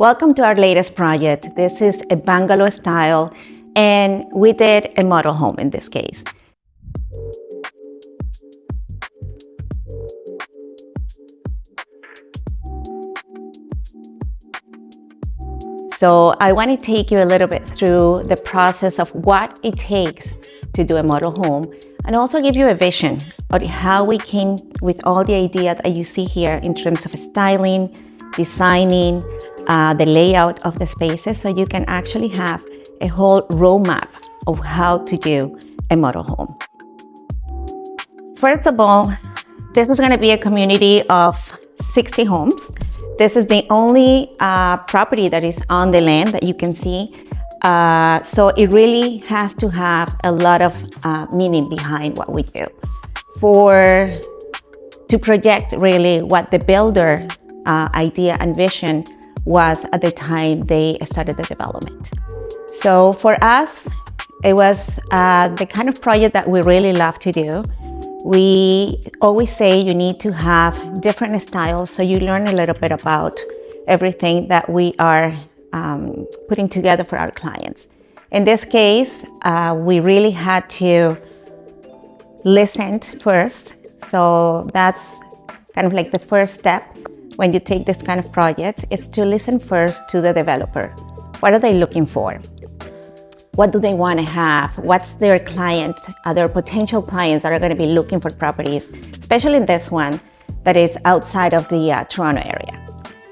Welcome to our latest project. This is a bungalow style, and we did a model home in this case. So I want to take you a little bit through the process of what it takes to do a model home, and also give you a vision of how we came with all the ideas that you see here in terms of styling, designing, the layout of the spaces, so you can actually have a whole roadmap of how to do a model home. First of all, this is going to be a community of 60 homes. This is the only property that is on the land that you can see. So it really has to have a lot of meaning behind what we do to project really what the builder idea and vision was at the time they started the development. So for us, it was the kind of project that we really love to do. We always say you need to have different styles, so you learn a little bit about everything that we are putting together for our clients. In this case, we really had to listen first. So that's kind of like the first step when you take this kind of project, is to listen first to the developer. What are they looking for? What do they want to have? What's their client, their potential clients that are going to be looking for properties, especially in this one that is outside of the Toronto area.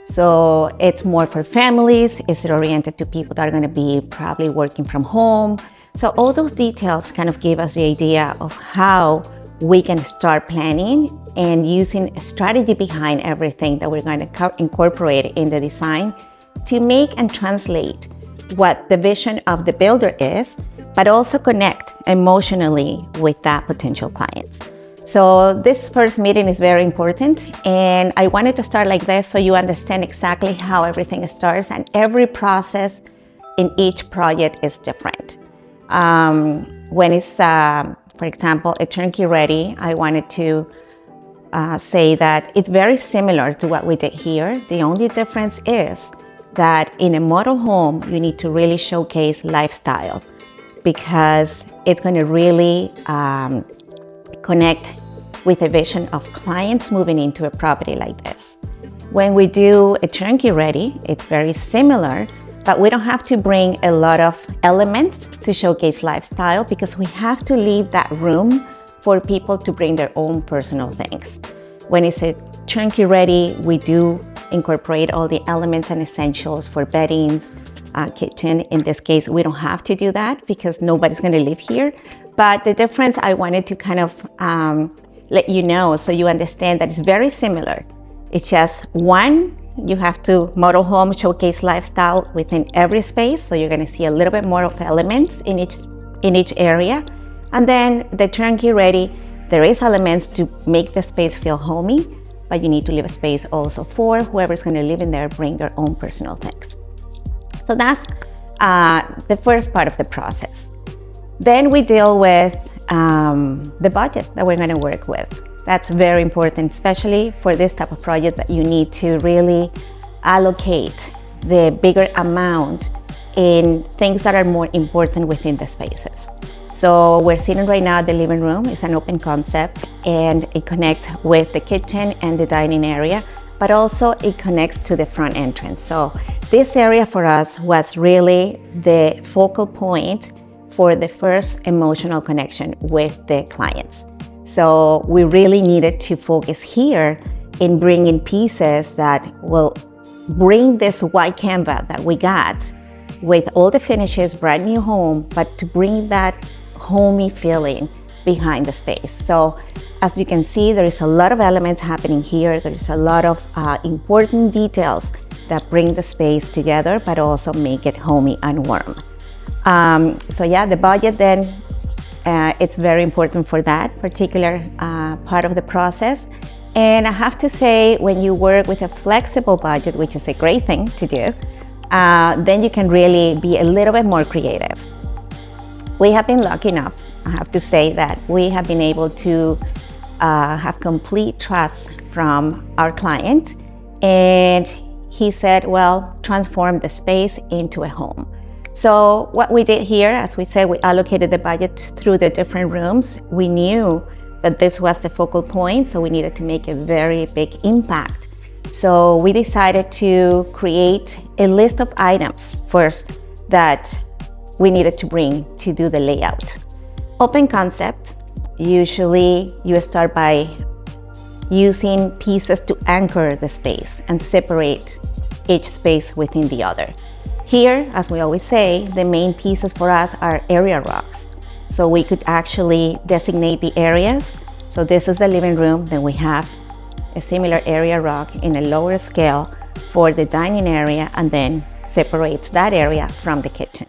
So it's more for families. Is it oriented to people that are going to be probably working from home? So all those details kind of give us the idea of how we can start planning and using a strategy behind everything that we're going to incorporate in the design to make and translate what the vision of the builder is, but also connect emotionally with that potential clients. So this first meeting is very important, and I wanted to start like this so you understand exactly how everything starts, and every process in each project is different. When it's, for example, a turnkey ready, I wanted to say that it's very similar to what we did here. The only difference is that in a model home, you need to really showcase lifestyle, because it's going to really connect with a vision of clients moving into a property like this. When we do a turnkey ready, it's very similar, but we don't have to bring a lot of elements to showcase lifestyle, because we have to leave that room for people to bring their own personal things. When it's a turnkey ready, we do incorporate all the elements and essentials for beddings, kitchen. In this case, we don't have to do that because nobody's going to live here. But the difference I wanted to kind of let you know, so you understand that it's very similar. It's just one, you have to model home, showcase lifestyle within every space. So you're going to see a little bit more of elements in each area. And then the turnkey ready, there is elements to make the space feel homey, but you need to leave a space also for whoever's going to live in there, bring their own personal things. So that's the first part of the process. Then we deal with the budget that we're going to work with. That's very important, especially for this type of project, that you need to really allocate the bigger amount in things that are more important within the spaces. So we're sitting right now at the living room. It's an open concept, and it connects with the kitchen and the dining area, but also it connects to the front entrance. So this area for us was really the focal point for the first emotional connection with the clients. So we really needed to focus here in bringing pieces that will bring this white canvas that we got with all the finishes, brand new home, but to bring that homey feeling behind the space. So as you can see, there is a lot of elements happening here. There is a lot of important details that bring the space together, but also make it homey and warm. So yeah, the budget then, it's very important for that particular part of the process. And I have to say, when you work with a flexible budget, which is a great thing to do, then you can really be a little bit more creative. We have been lucky enough, I have to say, that we have been able to have complete trust from our client, and he said, well, transform the space into a home. So what we did here, as we said, we allocated the budget through the different rooms. We knew that this was the focal point, so we needed to make a very big impact. So we decided to create a list of items first that we needed to bring to do the layout. Open concepts, usually you start by using pieces to anchor the space and separate each space within the other. Here, as we always say, the main pieces for us are area rocks. So we could actually designate the areas. So this is the living room, then we have a similar area rock in a lower scale for the dining area, and then separates that area from the kitchen.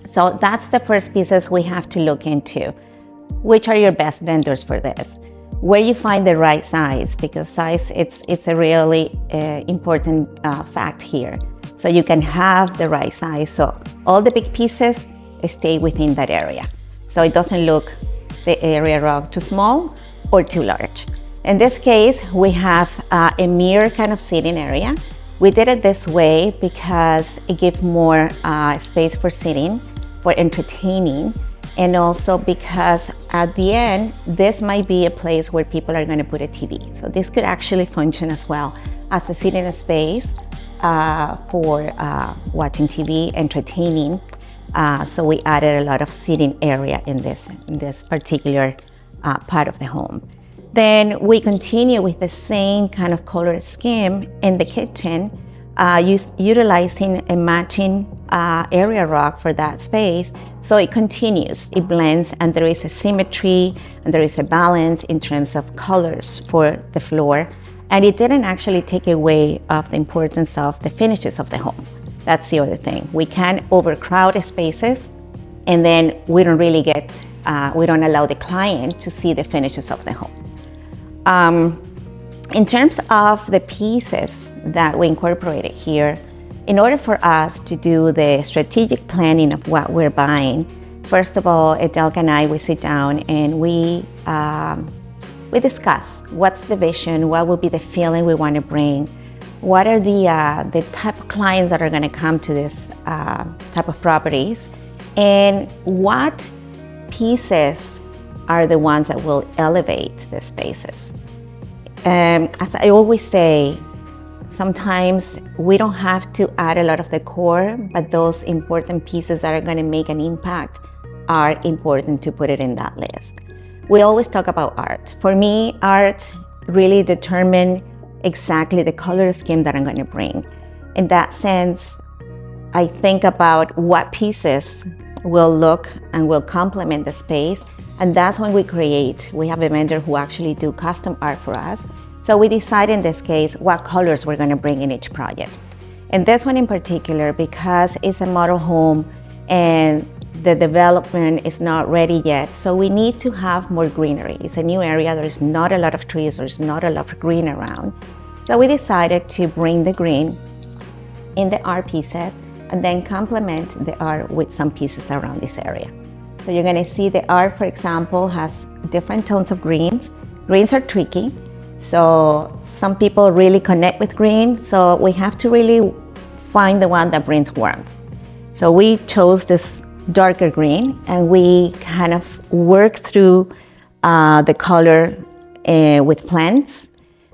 So that's the first pieces we have to look into. Which are your best vendors for this? Where you find the right size, because size, it's a really important fact here. So you can have the right size. So all the big pieces stay within that area. So it doesn't look the area rock too small or too large. In this case, we have a mirror kind of sitting area. We did it this way because it gives more space for sitting, for entertaining, and also because at the end, this might be a place where people are going to put a TV. So this could actually function as well as a sitting space for watching TV, entertaining. So we added a lot of seating area in this particular part of the home. Then we continue with the same kind of color scheme in the kitchen, utilizing a matching area rock for that space. So it continues, it blends, and there is a symmetry and there is a balance in terms of colors for the floor. And it didn't actually take away of the importance of the finishes of the home. That's the other thing. We can't overcrowd spaces, and then we don't really we don't allow the client to see the finishes of the home. In terms of the pieces that we incorporated here, in order for us to do the strategic planning of what we're buying, first of all, Edelka and I, we sit down and we discuss what's the vision, what will be the feeling we want to bring, what are the type of clients that are going to come to this type of properties, and what pieces are the ones that will elevate the spaces. As I always say, sometimes we don't have to add a lot of decor, but those important pieces that are going to make an impact are important to put it in that list. We always talk about art. For me, art really determines exactly the color scheme that I'm going to bring. In that sense, I think about what pieces will look and will complement the space, and that's when we create. We have a vendor who actually do custom art for us. So we decide in this case what colors we're going to bring in each project. And this one in particular, because it's a model home and the development is not ready yet, so we need to have more greenery. It's a new area, there's not a lot of trees, there's not a lot of green around. So we decided to bring the green in the art pieces and then complement the art with some pieces around this area. So you're going to see the art, for example, has different tones of greens. Greens are tricky, so some people really connect with green, so we have to really find the one that brings warmth. So we chose this darker green, and we kind of work through the color with plants,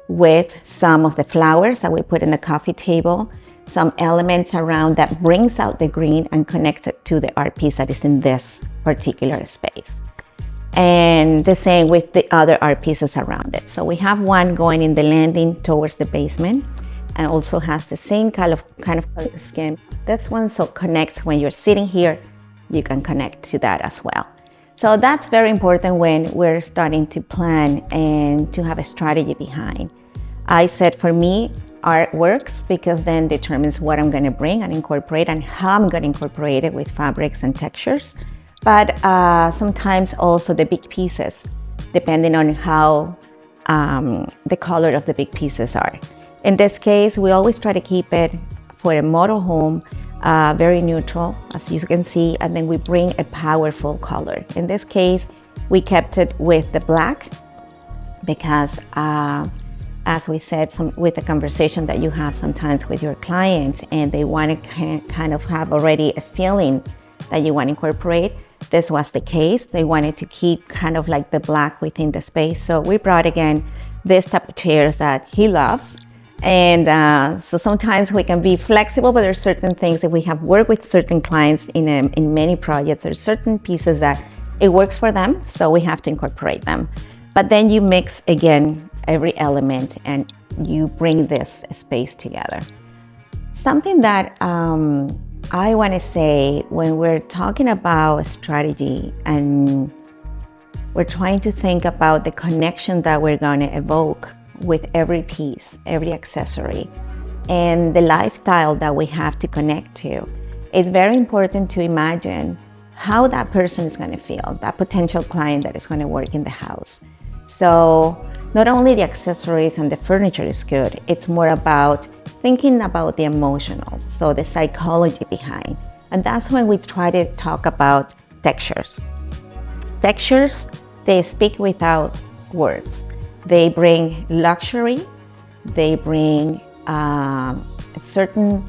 with some of the flowers that we put in the coffee table, some elements around that brings out the green and connects it to the art piece that is in this particular space. And the same with the other art pieces around it. So we have one going in the landing towards the basement, and also has the same kind of color scheme. This one so connects when you're sitting here, you can connect to that as well. So that's very important when we're starting to plan and to have a strategy behind. I said for me, art works because then determines what I'm going to bring and incorporate and how I'm going to incorporate it with fabrics and textures. But sometimes also the big pieces, depending on how the color of the big pieces are. In this case, we always try to keep it for a model home very neutral, as you can see, and then we bring a powerful color. In this case, we kept it with the black because as we said, with the conversation that you have sometimes with your clients, and they want to kind of have already a feeling that you want to incorporate. This was the case. They wanted to keep kind of like the black within the space. So we brought again this type of chairs that he loves. And so sometimes we can be flexible, but there's certain things that we have worked with certain clients in many projects. There's certain pieces that it works for them, so we have to incorporate them. But then you mix again every element and you bring this space together. Something that I want to say when we're talking about strategy and we're trying to think about the connection that we're going to evoke with every piece, every accessory, and the lifestyle that we have to connect to, it's very important to imagine how that person is going to feel, that potential client that is going to work in the house. So not only the accessories and the furniture is good, it's more about thinking about the emotional, so the psychology behind. And that's when we try to talk about textures. Textures, they speak without words. They bring luxury, they bring a certain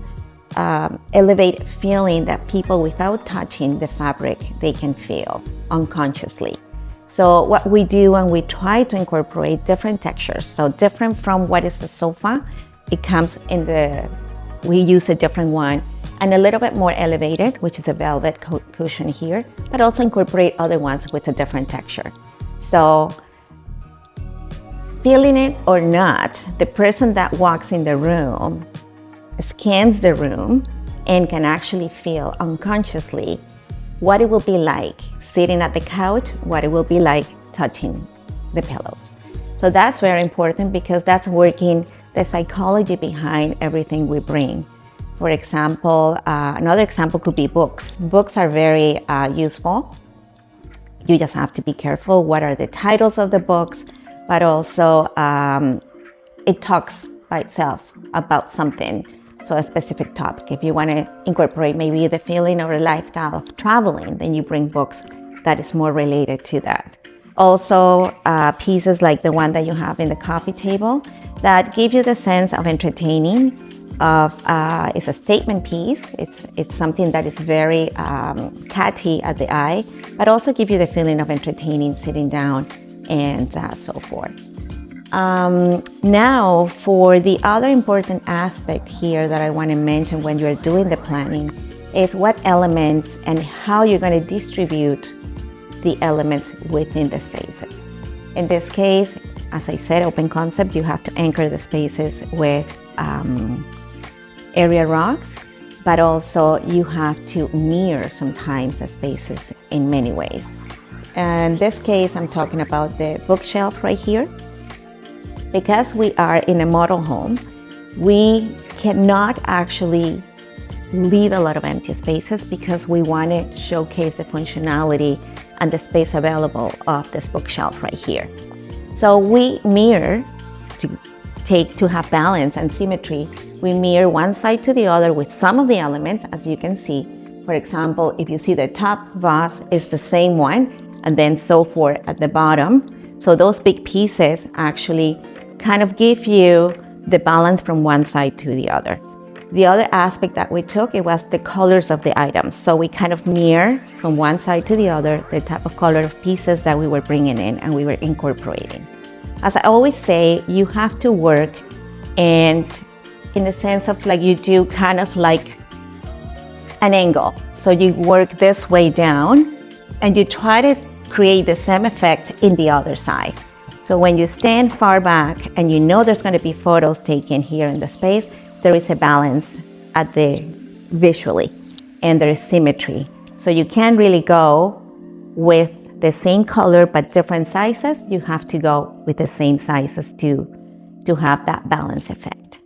elevated feeling that people without touching the fabric, they can feel unconsciously. So what we do when we try to incorporate different textures, so different from what is the sofa, it comes we use a different one and a little bit more elevated, which is a velvet cushion here, but also incorporate other ones with a different texture. So feeling it or not, the person that walks in the room scans the room and can actually feel unconsciously what it will be like sitting at the couch, what it will be like touching the pillows. So that's very important because that's working the psychology behind everything we bring. For example, another example could be books. Books are very useful. You just have to be careful. What are the titles of the books? But also it talks by itself about something. So a specific topic. If you want to incorporate maybe the feeling or a lifestyle of traveling, then you bring books that is more related to that. Also, pieces like the one that you have in the coffee table that give you the sense of entertaining. It's a statement piece. It's something that is very catchy at the eye, but also give you the feeling of entertaining sitting down and so forth. Now, for the other important aspect here that I want to mention when you're doing the planning is what elements and how you're going to distribute the elements within the spaces. In this case, as I said, open concept, you have to anchor the spaces with area rocks, but also you have to mirror sometimes the spaces in many ways. In this case, I'm talking about the bookshelf right here. Because we are in a model home, we cannot actually leave a lot of empty spaces because we want to showcase the functionality and the space available of this bookshelf right here. So we mirror to have balance and symmetry. We mirror one side to the other with some of the elements, as you can see. For example, if you see the top vase is the same one, and then so forth at the bottom. So those big pieces actually kind of give you the balance from one side to the other. The other aspect that we took, it was the colors of the items. So we kind of mirror from one side to the other the type of color of pieces that we were bringing in and we were incorporating. As I always say, you have to work and in the sense of like you do kind of like an angle. So you work this way down and you try to create the same effect in the other side. So when you stand far back and you know there's going to be photos taken here in the space, there is a balance at the visually and there is symmetry. So you can't really go with the same color but different sizes. You have to go with the same sizes to have that balance effect.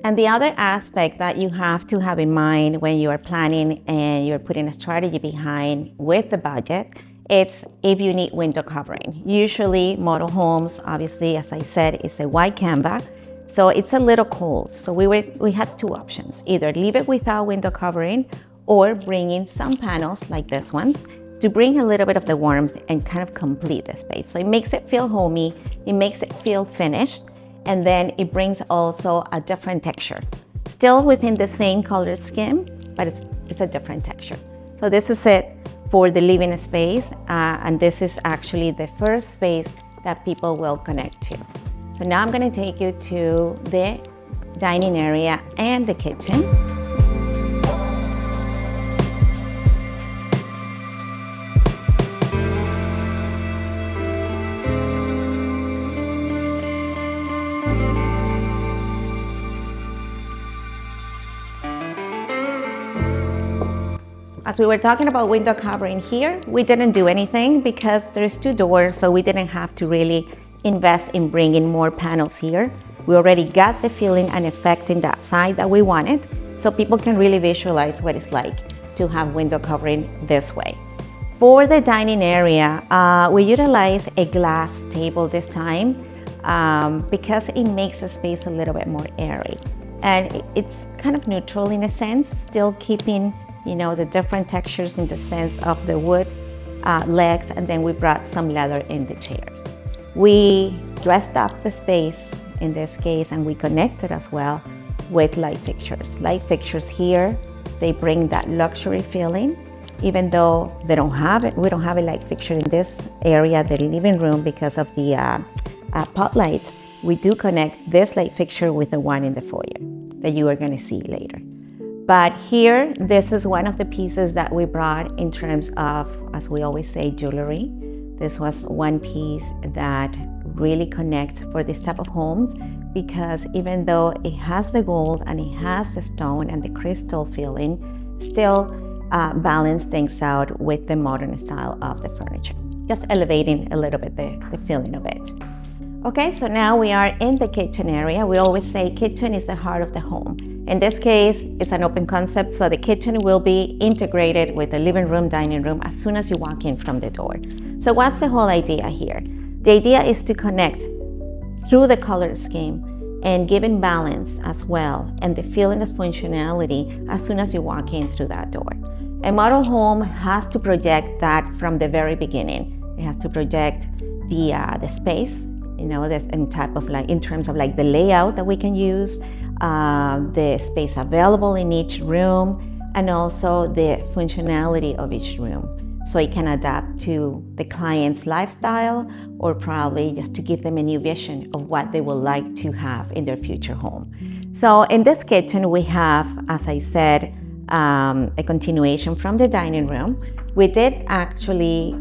And the other aspect that you have to have in mind when you are planning and you're putting a strategy behind with the budget, it's if you need window covering. Usually model homes, obviously, as I said, is a white canvas. So it's a little cold. So we had two options, either leave it without window covering or bring in some panels like this ones to bring a little bit of the warmth and kind of complete the space. So it makes it feel homey, it makes it feel finished, and then it brings also a different texture. Still within the same color scheme, but it's a different texture. So this is it for the living space, and this is actually the first space that people will connect to. So now I'm going to take you to the dining area and the kitchen. As we were talking about window covering here, we didn't do anything because there's 2 doors, so we didn't have to really invest in bringing more panels here. We already got the feeling and effect in that side that we wanted, so people can really visualize what it's like to have window covering this way. For the dining area, we utilize a glass table this time because it makes the space a little bit more airy. And it's kind of neutral in a sense, still keeping the different textures in the sense of the wood legs, and then we brought some leather in the chairs. We dressed up the space in this case, and we connected as well with light fixtures. Light fixtures here, they bring that luxury feeling, even though they don't have it. We don't have a light fixture in this area, the living room, because of the pot lights. We do connect this light fixture with the one in the foyer that you are going to see later. But here, this is one of the pieces that we brought in terms of, as we always say, jewelry. This was one piece that really connects for this type of homes, because even though it has the gold and it has the stone and the crystal feeling, still balance things out with the modern style of the furniture, just elevating a little bit the feeling of it. Okay, so now we are in the kitchen area. We always say kitchen is the heart of the home. In this case, it's an open concept, so the kitchen will be integrated with the living room, dining room as soon as you walk in from the door. So what's the whole idea here? The idea is to connect through the color scheme and giving balance as well, and the feeling of functionality as soon as you walk in through that door. A model home has to project that from the very beginning. It has to project the space, in terms of like the layout that we can use, the space available in each room, and also the functionality of each room, so it can adapt to the client's lifestyle, or probably just to give them a new vision of what they would like to have in their future home. So in this kitchen, we have, as I said, a continuation from the dining room. We did actually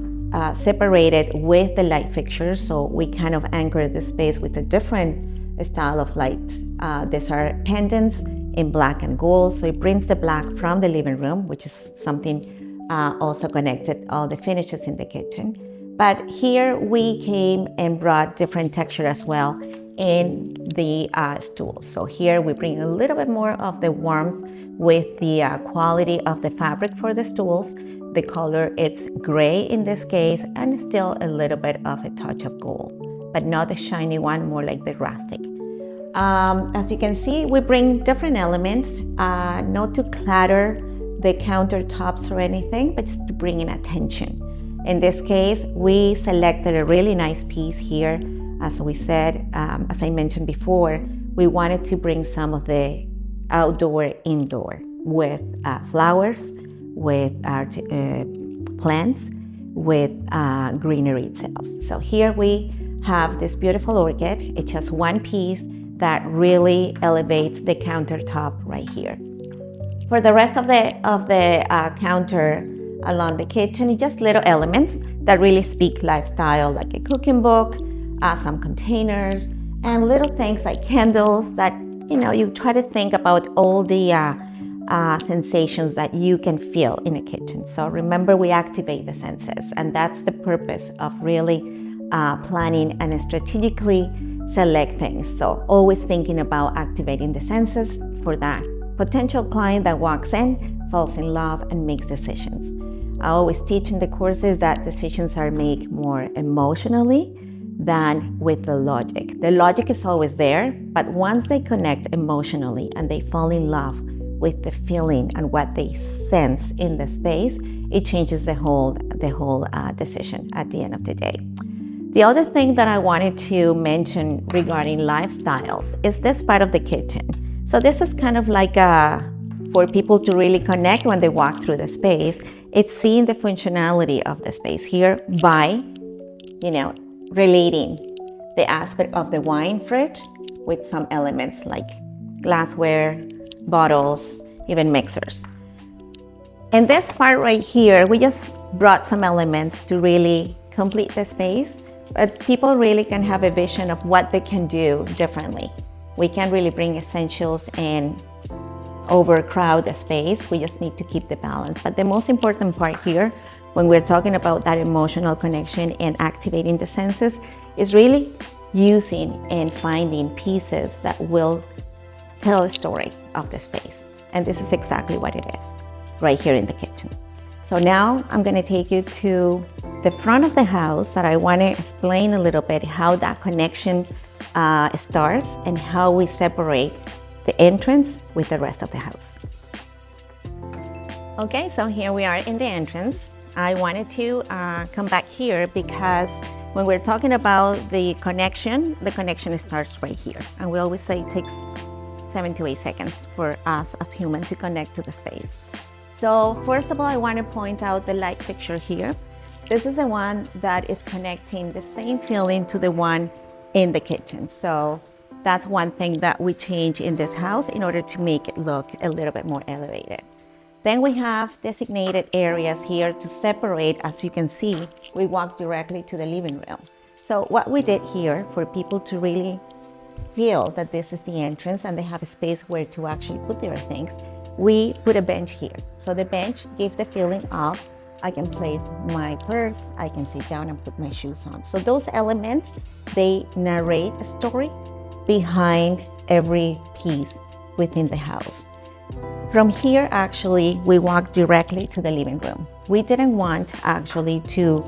separate it with the light fixtures, so we kind of anchored the space with a different style of lights. These are pendants in black and gold, so it brings the black from the living room, which is something also connected all the finishes in the kitchen. But here we came and brought different texture as well in the stools. So here we bring a little bit more of the warmth with the quality of the fabric for the stools. The color, it's gray in this case, and still a little bit of a touch of gold, but not the shiny one, more like the rustic. As you can see, we bring different elements, not to clutter the countertops or anything, but just to bring in attention. In this case, we selected a really nice piece here. As we said, as I mentioned before, we wanted to bring some of the outdoor, indoor with flowers, with plants, with greenery itself. So here we have this beautiful orchid. It's just one piece that really elevates the countertop right here. For the rest of the counter along the kitchen, it's just little elements that really speak lifestyle, like a cooking book, some containers, and little things like candles that, you try to think about all the sensations that you can feel in a kitchen. So remember, we activate the senses, and that's the purpose of really planning and strategically select things. So always thinking about activating the senses for that potential client that walks in, falls in love, and makes decisions. I always teach in the courses that decisions are made more emotionally than with the logic. The logic is always there, but once they connect emotionally and they fall in love with the feeling and what they sense in the space, it changes the whole decision at the end of the day. The other thing that I wanted to mention regarding lifestyles is this part of the kitchen. So this is kind of like for people to really connect when they walk through the space. It's seeing the functionality of the space here by, relating the aspect of the wine fridge with some elements like glassware, bottles, even mixers. And this part right here, we just brought some elements to really complete the space, but people really can have a vision of what they can do differently. We can't really bring essentials and overcrowd the space. We just need to keep the balance. But the most important part here, when we're talking about that emotional connection and activating the senses, is really using and finding pieces that will tell a story of the space. And this is exactly what it is, right here in the kitchen. So now I'm going to take you to the front of the house that I want to explain a little bit how that connection starts and how we separate the entrance with the rest of the house. Okay, so here we are in the entrance. I wanted to come back here because when we're talking about the connection starts right here. And we always say it takes 7 to 8 seconds for us as humans to connect to the space. So first of all, I want to point out the light fixture here. This is the one that is connecting the same feeling to the one in the kitchen. So that's one thing that we change in this house in order to make it look a little bit more elevated. Then we have designated areas here to separate. As you can see, we walk directly to the living room. So what we did here for people to really feel that this is the entrance and they have a space where to actually put their things, we put a bench here. So the bench gives the feeling of I can place my purse, I can sit down and put my shoes on. So those elements, they narrate a story behind every piece within the house. From here, actually, we walk directly to the living room. We didn't want actually to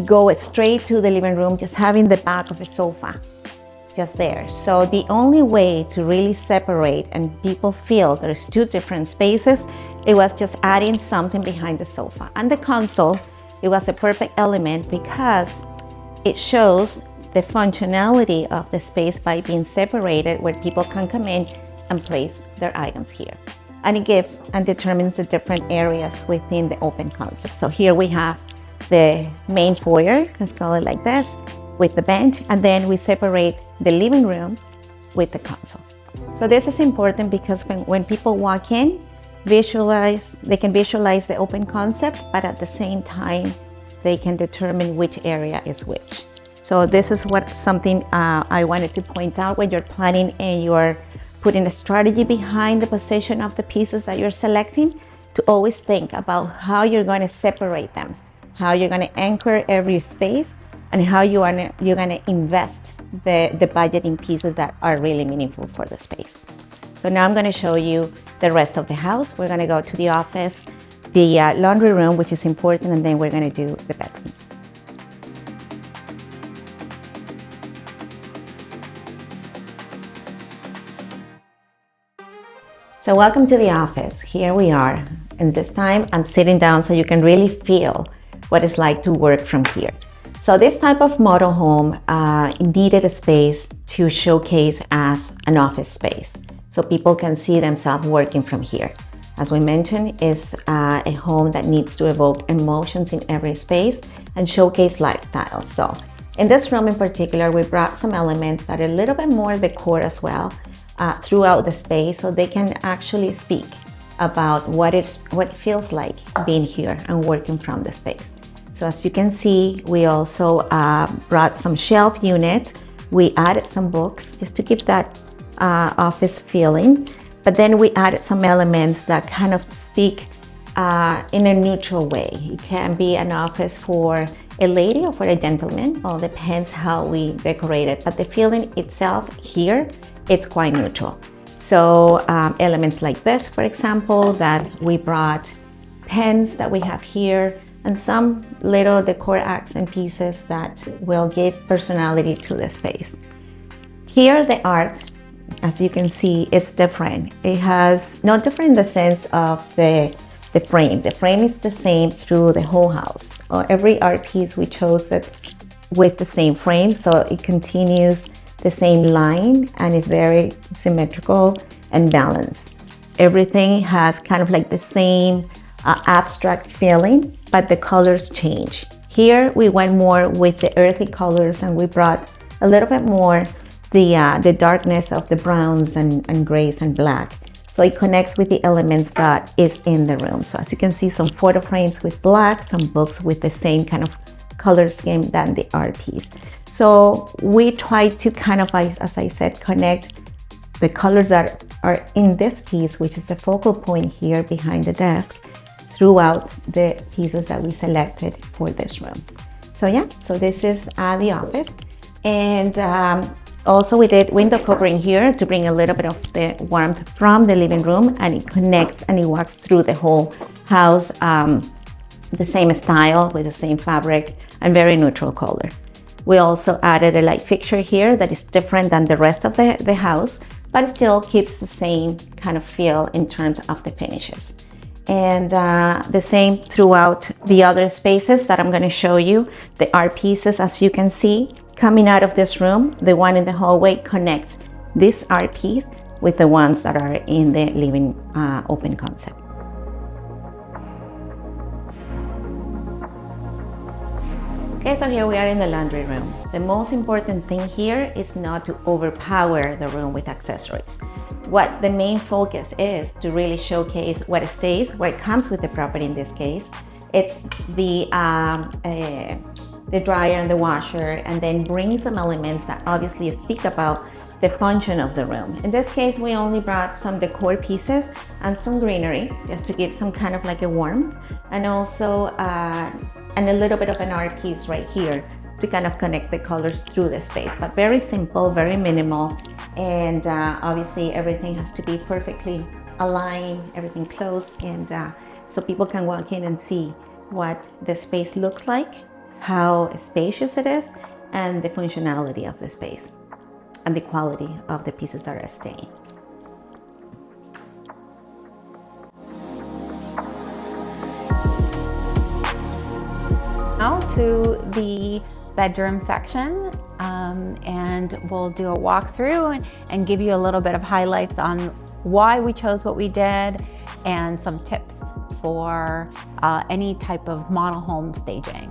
go straight to the living room, just having the back of the sofa just there. So the only way to really separate and people feel there's two different spaces, it was just adding something behind the sofa. And the console, it was a perfect element because it shows the functionality of the space by being separated where people can come in and place their items here. And it gives and determines the different areas within the open concept. So here we have the main foyer, let's call it like this, with the bench, and then we separate the living room with the console. So this is important because when people walk in, they can visualize the open concept, but at the same time, they can determine which area is which. So this is something I wanted to point out when you're planning and you're putting a strategy behind the position of the pieces that you're selecting, to always think about how you're going to separate them, how you're going to anchor every space, and how you're going to invest the budget in pieces that are really meaningful for the space. So now I'm going to show you the rest of the house. We're going to go to the office, the laundry room, which is important, and then we're going to do the bedrooms. So welcome to the office. Here we are. And this time I'm sitting down so you can really feel what it's like to work from here. So this type of model home needed a space to showcase as an office space, so people can see themselves working from here. As we mentioned, it's a home that needs to evoke emotions in every space and showcase lifestyle. So in this room in particular, we brought some elements that are a little bit more decor as well throughout the space, so they can actually speak about what it feels like being here and working from the space. So as you can see, we also brought some shelf units. We added some books just to give that office feeling. But then we added some elements that kind of speak in a neutral way. It can be an office for a lady or for a gentleman. All depends how we decorate it. But the feeling itself here, it's quite neutral. So elements like this, for example, that we brought, pens that we have here, and some little decor accent pieces that will give personality to the space. Here, the art, as you can see, it's different. It has, not different in the sense of the frame. The frame is the same through the whole house. Every art piece, we chose it with the same frame, so it continues the same line and is very symmetrical and balanced. Everything has kind of like the same abstract feeling, but the colors change. Here we went more with the earthy colors, and we brought a little bit more the darkness of the browns and grays and black. So it connects with the elements that is in the room. So as you can see, some photo frames with black, some books with the same kind of color scheme than the art piece. So we try to kind of, as I said, connect the colors that are in this piece, which is the focal point here behind the desk, throughout the pieces that we selected for this room. So yeah, so this is the office. And also we did window covering here to bring a little bit of the warmth from the living room, and it connects and it walks through the whole house, the same style with the same fabric and very neutral color. We also added a light fixture here that is different than the rest of the house, but still keeps the same kind of feel in terms of the finishes. And the same throughout the other spaces that I'm going to show you. The art pieces, as you can see, coming out of this room, the one in the hallway connects this art piece with the ones that are in the living open concept. Okay, so here we are in the laundry room. The most important thing here is not to overpower the room with accessories. What the main focus is to really showcase what stays, what comes with the property in this case. It's the dryer and the washer, and then bring some elements that obviously speak about the function of the room. In this case, we only brought some decor pieces and some greenery just to give some kind of like a warmth, and also and a little bit of an art piece right here to kind of connect the colors through the space, but very simple, very minimal. And obviously everything has to be perfectly aligned, everything closed, and so people can walk in and see what the space looks like, how spacious it is, and the functionality of the space and the quality of the pieces that are staying. Now to the bedroom section, and we'll do a walkthrough and give you a little bit of highlights on why we chose what we did and some tips for any type of model home staging.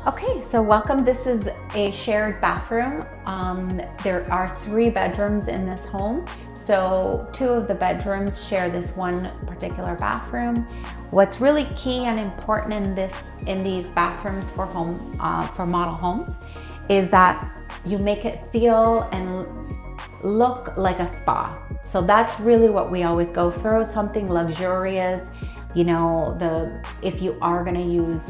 Okay, so welcome. This is a shared bathroom. There are 3 bedrooms in this home. So 2 of the bedrooms share this one particular bathroom. What's really key and important in these bathrooms for model homes is that you make it feel and look like a spa. So that's really what we always go through, something luxurious. You know, if you are gonna use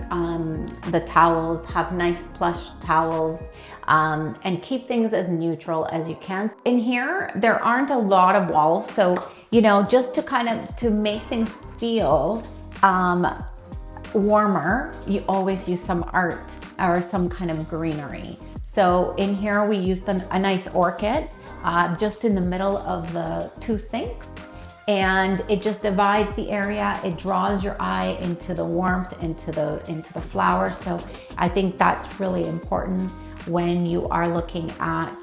the towels, have nice plush towels, and keep things as neutral as you can. In here, there aren't a lot of walls, so you know, just to make things feel warmer, you always use some art or some kind of greenery. So in here, we used a nice orchid just in the middle of the 2 sinks. And it just divides the area. It draws your eye into the warmth, into the flowers. So I think that's really important when you are looking at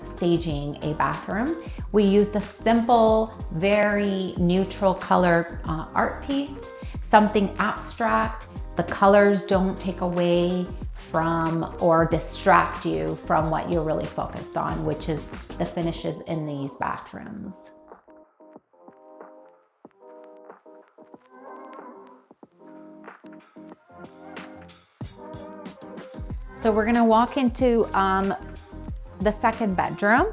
staging a bathroom. We used a simple, very neutral color art piece, something abstract. The colors don't take away from or distract you from what you're really focused on, which is the finishes in these bathrooms. So we're gonna walk into the second bedroom.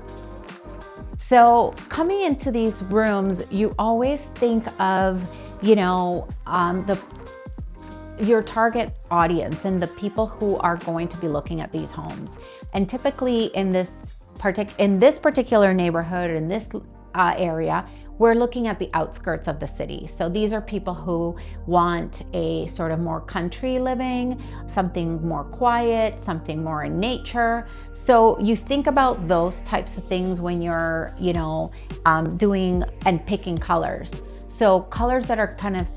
So coming into these rooms, you always think of, you know, your target audience and the people who are going to be looking at these homes. And typically in this particular neighborhood, in this area, we're looking at the outskirts of the city. So these are people who want a sort of more country living, something more quiet, something more in nature. So you think about those types of things when you're, you know, doing and picking colors. So colors that are kind of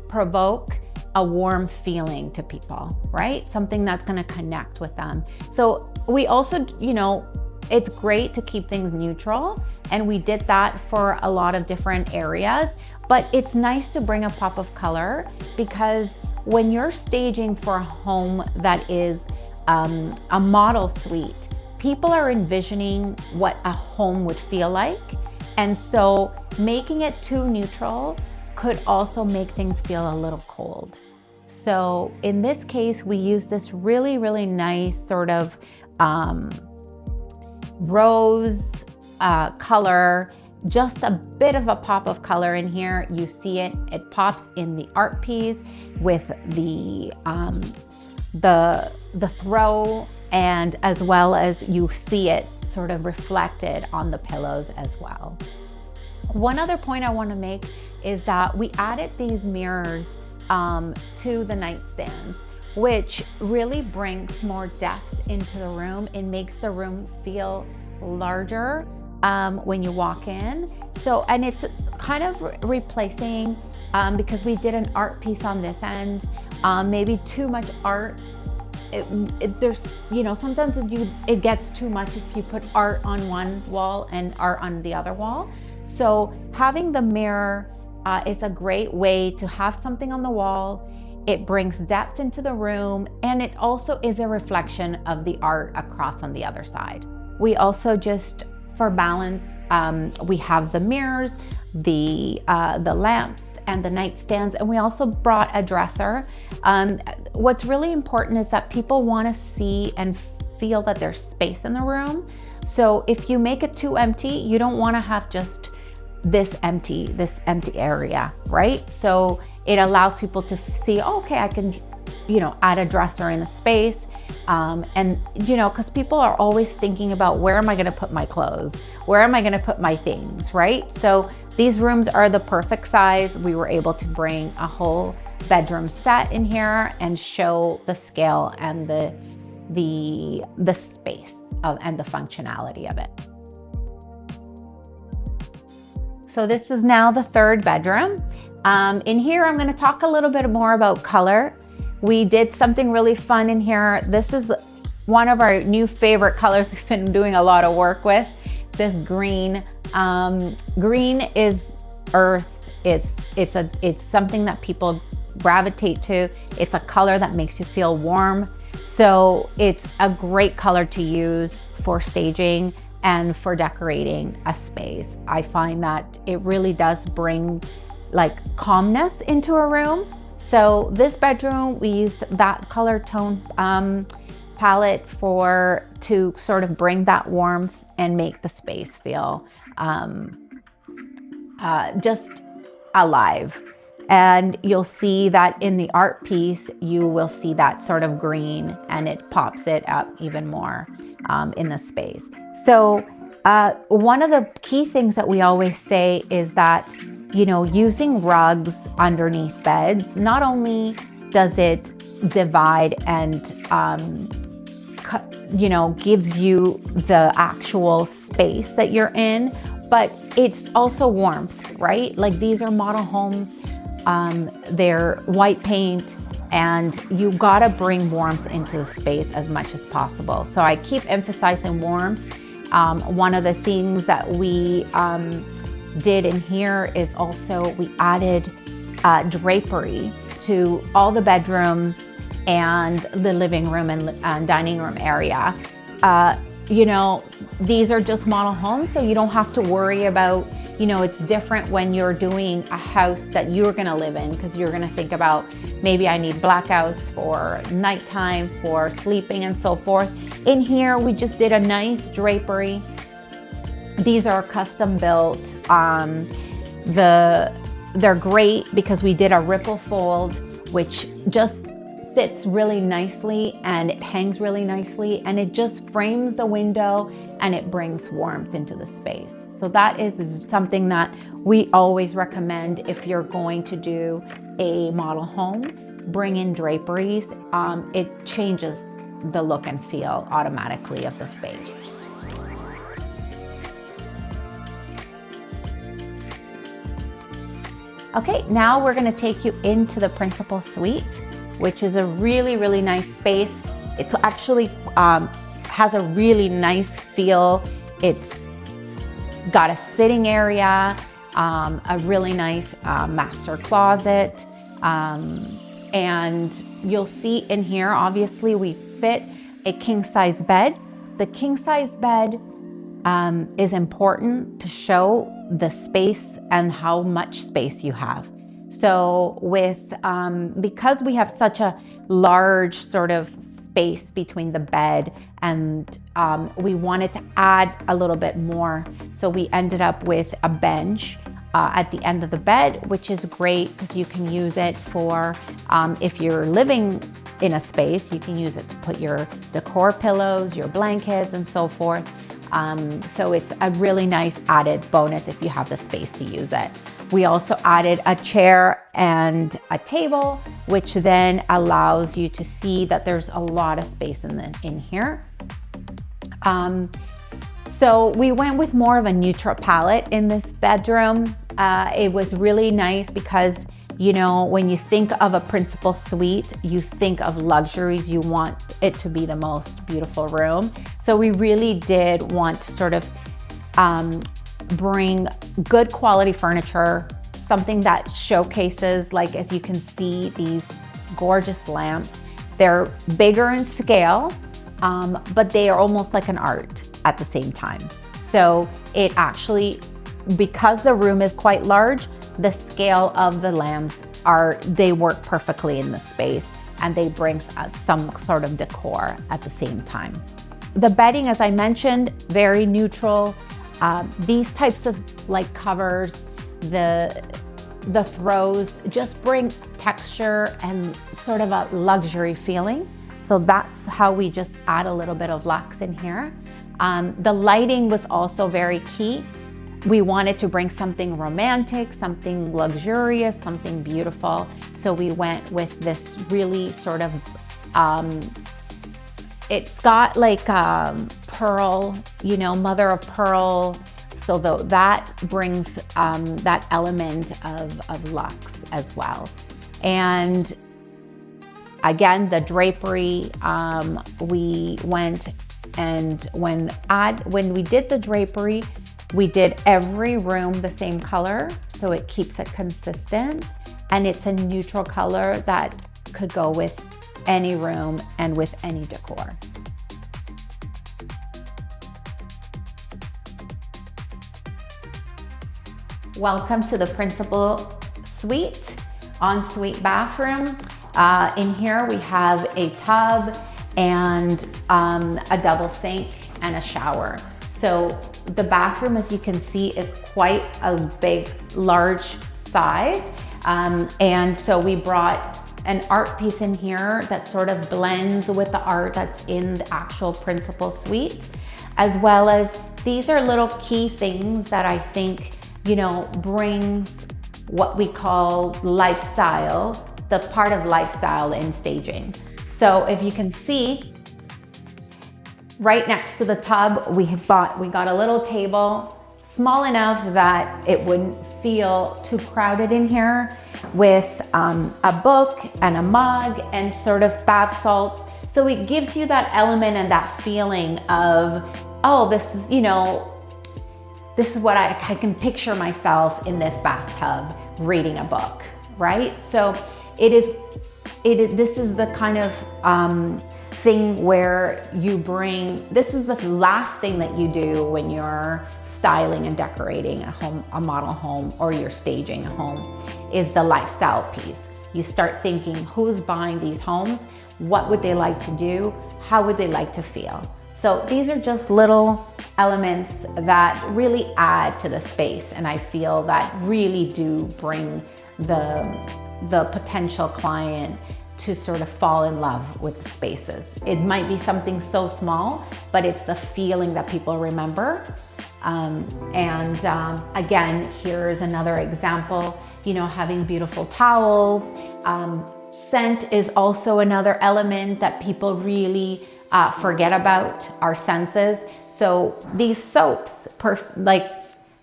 provoke a warm feeling to people, right? Something that's going to connect with them. So we also, it's great to keep things neutral, and we did that for a lot of different areas, but it's nice to bring a pop of color, because when you're staging for a home that is a model suite, people are envisioning what a home would feel like. And so making it too neutral could also make things feel a little cold. So in this case, we use this really, really nice sort of rose color, just a bit of a pop of color in here. You see it pops in the art piece with the throw, and as well as you see it sort of reflected on the pillows as well. One other point I want to make is that we added these mirrors to the nightstands, which really brings more depth into the room. It makes the room feel larger when you walk in. So, and it's kind of replacing, because we did an art piece on this end, maybe too much art. There's, sometimes it gets too much if you put art on one wall and art on the other wall. So having the mirror is a great way to have something on the wall. It brings depth into the room, and it also is a reflection of the art across on the other side. We also, just for balance, we have the mirrors, the lamps, and the nightstands, and we also brought a dresser. What's really important is that people want to see and feel that there's space in the room. So if you make it too empty, you don't want to have just this empty area, right? So it allows people to see, oh, okay, I can, add a dresser in a space. And, because people are always thinking about, where am I going to put my clothes? Where am I going to put my things, right? So these rooms are the perfect size. We were able to bring a whole bedroom set in here and show the scale and the space and the functionality of it. So this is now the third bedroom. In here, I'm going to talk a little bit more about color. We did something really fun in here. This is one of our new favorite colors we've been doing a lot of work with, this green. Green is earth. It's something that people gravitate to. It's a color that makes you feel warm. So it's a great color to use for staging and for decorating a space. I find that it really does bring like calmness into a room. So this bedroom, we used that color tone palette to sort of bring that warmth and make the space feel just alive. And you'll see that in the art piece, you will see that sort of green, and it pops it up even more in the space. So one of the key things that we always say is that, using rugs underneath beds, not only does it divide and, gives you the actual space that you're in, but it's also warmth, right? Like, these are model homes. They're white paint, and you gotta bring warmth into the space as much as possible. So I keep emphasizing warmth. One of the things that we did in here is also we added drapery to all the bedrooms and the living room and dining room area. These are just model homes, so you don't have to worry about, it's different when you're doing a house that you're gonna live in, because you're gonna think about, maybe I need blackouts for nighttime, for sleeping, and so forth. In here, we just did a nice drapery. These are custom built. They're great because we did a ripple fold, which just sits really nicely, and it hangs really nicely, and it just frames the window, and it brings warmth into the space. So that is something that we always recommend if you're going to do a model home. Bring in draperies. It changes the look and feel automatically of the space. Okay, now we're gonna take you into the principal suite, which is a really, really nice space. It's actually has a really nice feel. It's got a sitting area, a really nice master closet, and you'll see in here, obviously we fit a king size bed. The king size bed is important to show the space and how much space you have. So because we have such a large sort of space between the bed and we wanted to add a little bit more. So we ended up with a bench at the end of the bed, which is great because you can use it for, if you're living in a space, you can use it to put your decor pillows, your blankets, and so forth. So it's a really nice added bonus if you have the space to use it. We also added a chair and a table, which then allows you to see that there's a lot of space in here. So we went with more of a neutral palette in this bedroom. It was really nice because, you know, when you think of a principal suite, you think of luxuries, you want it to be the most beautiful room. So we really did want to sort of bring good quality furniture, something that showcases, like as you can see, these gorgeous lamps. They're bigger in scale, but they are almost like an art at the same time. So it actually, because the room is quite large, the scale of the lamps they work perfectly in the space and they bring some sort of decor at the same time. The bedding, as I mentioned, very neutral. These types of like covers, the throws just bring texture and sort of a luxury feeling. So that's how we just add a little bit of luxe in here. The lighting was also very key. We wanted to bring something romantic, something luxurious, something beautiful. So we went with this really sort of, it's got like pearl, you know, mother of pearl. So that brings that element of luxe as well. And again, the drapery, we went and when we did the drapery, we did every room the same color, so it keeps it consistent, and it's a neutral color that could go with any room and with any decor. Welcome to the principal suite, ensuite bathroom. In here we have a tub and a double sink and a shower. So the bathroom, as you can see, is quite a big, large size. And so we brought an art piece in here that sort of blends with the art that's in the actual principal suite, as well as these are little key things that I think, you know, brings what we call lifestyle, the part of lifestyle in staging. So if you can see, right next to the tub, we got a little table, small enough that it wouldn't feel too crowded in here, with a book and a mug and sort of bath salts. So it gives you that element and that feeling of, oh, this is, you know, this is what I can picture myself in this bathtub reading a book, right? So this is the kind of thing where you bring, this is the last thing that you do when you're styling and decorating a home, a model home, or you're staging a home, is the lifestyle piece. You start thinking, who's buying these homes? What would they like to do? How would they like to feel? So these are just little elements that really add to the space, and I feel that really do bring the potential client to sort of fall in love with the spaces. It might be something so small, but it's the feeling that people remember. Again, here's another example, you know, having beautiful towels. Scent is also another element that people really forget about, our senses. So these soaps, like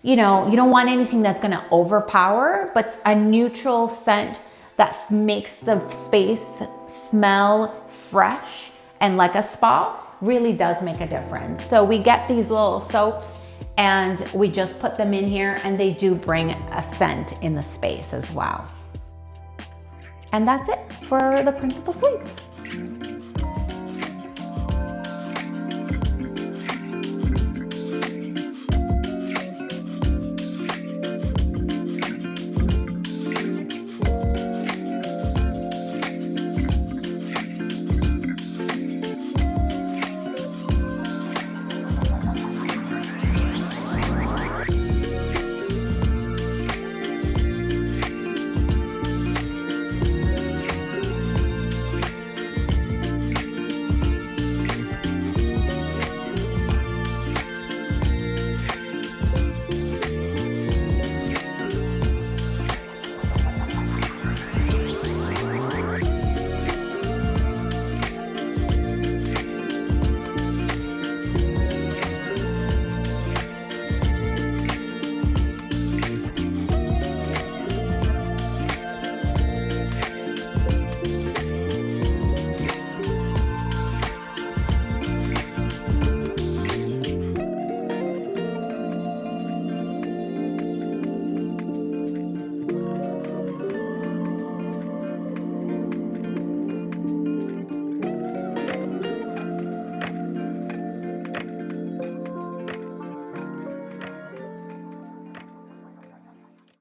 you know, you don't want anything that's gonna overpower, but a neutral scent that makes the space smell fresh and like a spa really does make a difference. So we get these little soaps and we just put them in here, and they do bring a scent in the space as well. And that's it for the Principal Suites.